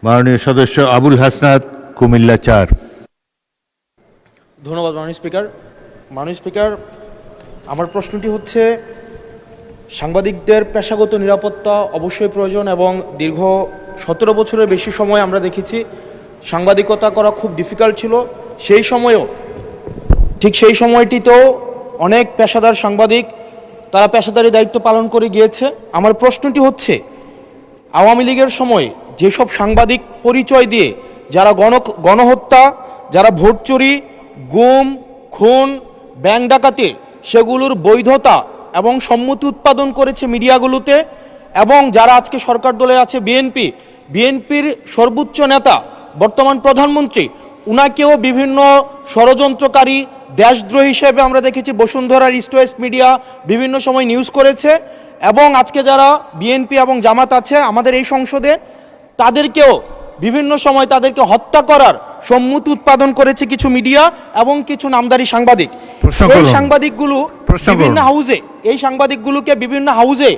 মাননীয় সদস্য আবুল হাসনাত, কুমিল্লা 4। ধন্যবাদ মাননীয় স্পিকার। মাননীয় স্পিকার, আমার প্রশ্নটি হচ্ছে, সাংবাদিকদের পেশাগত নিরাপত্তা অবশ্যই প্রয়োজন এবং দীর্ঘ 17 বছরের বেশি সময় আমরা দেখেছি সাংবাদিকতা করা খুব ডিফিকাল্ট ছিল। সেই সময়েও ঠিক সেই সময়টিতেও অনেক পেশাদার সাংবাদিক তারা পেশাদারি দায়িত্ব পালন করে গিয়েছে। আমার প্রশ্নটি হচ্ছে, আওয়ামী লীগের সময় যেসব সাংবাদিক পরিচয় দিয়ে যারা গণহত্যা, যারা ভোট চুরি, গুম, খুন, ব্যাংক ডাকাতি, সেগুলোর বৈধতা এবং সম্মতি উৎপাদন করেছে মিডিয়াগুলোতে, এবং যারা আজকে সরকার দলে আছে বিএনপির সর্বোচ্চ নেতা বর্তমান প্রধানমন্ত্রী, উনাকেও বিভিন্ন ষড়যন্ত্রকারী, দেশদ্রোহী হিসেবে আমরা দেখেছি বসুন্ধরার ইস্ট ওয়েস্ট মিডিয়া বিভিন্ন সময় নিউজ করেছে। এবং আজকে যারা বিএনপি এবং জামাত আছে আমাদের এই সংসদে, তাদেরকেও বিভিন্ন সময় তাদেরকে হত্যা করার সম্মতি উৎপাদন করেছে কিছু মিডিয়া এবং কিছু নামদারি সাংবাদিক। এই সাংবাদিকগুলোকে বিভিন্ন হাউজে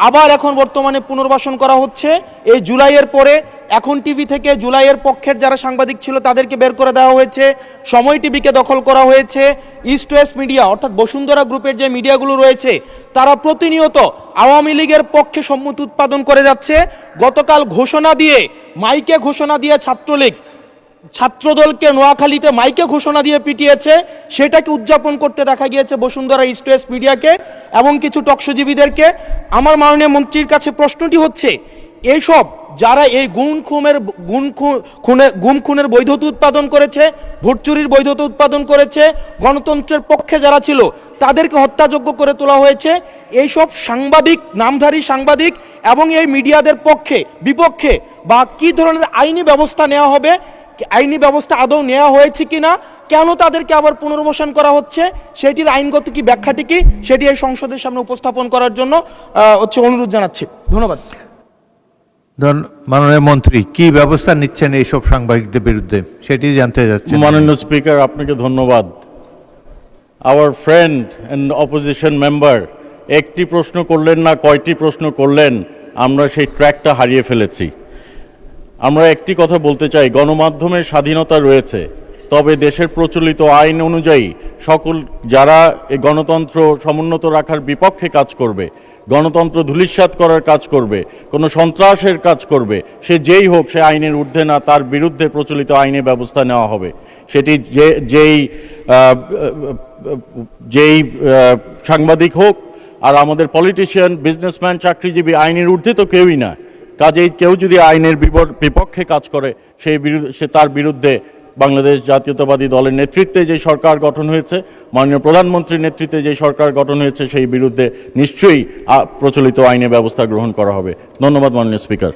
আবার এখন বর্তমানে পুনর্বাসন করা হচ্ছে। এই জুলাইয়ের পরে এখন টিভি থেকে জুলাইয়ের পক্ষের যারা সাংবাদিক ছিল তাদেরকে বের করে দেওয়া হয়েছে, সময় টিভিকে দখল করা হয়েছে। ইস্ট ওয়েস্ট মিডিয়া অর্থাৎ বসুন্ধরা গ্রুপের যে মিডিয়াগুলো রয়েছে তারা প্রতিনিয়ত আওয়ামী লীগের পক্ষে সম্মতি উৎপাদন করে যাচ্ছে। গতকাল মাইকে ঘোষণা দিয়ে ছাত্রদলকে নোয়াখালীতে মাইকে ঘোষণা দিয়ে পিটিয়েছে, সেটাকে উদযাপন করতে দেখা গিয়েছে বসুন্ধরা ইস্ট ওয়েস্ট মিডিয়াকে এবং কিছু টকশোজীবীদেরকে। আমার মাননীয় মন্ত্রীর কাছে প্রশ্নটি হচ্ছে, এইসব যারা এই গুম খুনের বৈধতা উৎপাদন করেছে, ভোট চুরির বৈধতা উৎপাদন করেছে, গণতন্ত্রের পক্ষে যারা ছিল তাদেরকে হত্যাযোগ্য করে তোলা হয়েছে, এইসব সাংবাদিক, নামধারী সাংবাদিক এবং এই মিডিয়াদের বিপক্ষে বা কি ধরনের আইনি ব্যবস্থা নেওয়া হবে, আইনি ব্যবস্থা আদৌ নেওয়া হয়েছে কিনা, কেন তাদেরকে আবার পুনর্বাসন করা হচ্ছে, সেটির আইনগত কি ব্যাখ্যাটি কি, সেটি এই সংসদের সামনে উপস্থাপন করার জন্য অনুরোধ জানাচ্ছি। ধন্যবাদ। মাননীয় মন্ত্রী, কি ব্যবস্থা নিচ্ছেন এইসব সাংবাদিকদের বিরুদ্ধে সেটি জানতে যাচ্ছি। মাননীয় স্পিকার, আপনাকে ধন্যবাদ। Our friend and opposition member একটি প্রশ্ন করলেন না, কয়টি প্রশ্ন করলেন, আমরা সেই ট্র্যাকটা হারিয়ে ফেলেছি। আমরা একটি কথা বলতে চাই, গণমাধ্যমের স্বাধীনতা রয়েছে, তবে দেশের প্রচলিত আইন অনুযায়ী সকল যারা এই গণতন্ত্র সমুন্নত রাখার বিপক্ষে কাজ করবে, গণতন্ত্র ধূলিসাৎ করার কাজ করবে, কোনো সন্ত্রাসের কাজ করবে, সে যেই হোক, সে আইনের ঊর্ধ্বে না, তার বিরুদ্ধে প্রচলিত আইনে ব্যবস্থা নেওয়া হবে। সেটি যেই সাংবাদিক হোক, আর আমাদের পলিটিশিয়ান, বিজনেসম্যান, চাকরিজীবী আইনের ঊর্ধ্বে তো কেউই না। কাজেই কেউ যদি আইনের বিপক্ষে কাজ করে সে তার বিরুদ্ধে বাংলাদেশ জাতীয়তাবাদী দলের নেতৃত্বে যে সরকার গঠন হয়েছে, মাননীয় প্রধানমন্ত্রীর নেতৃত্বে যে সরকার গঠন হয়েছে, সেই বিরুদ্ধে নিশ্চয়ই প্রচলিত আইনে ব্যবস্থা গ্রহণ করা হবে। ধন্যবাদ মাননীয় স্পিকার।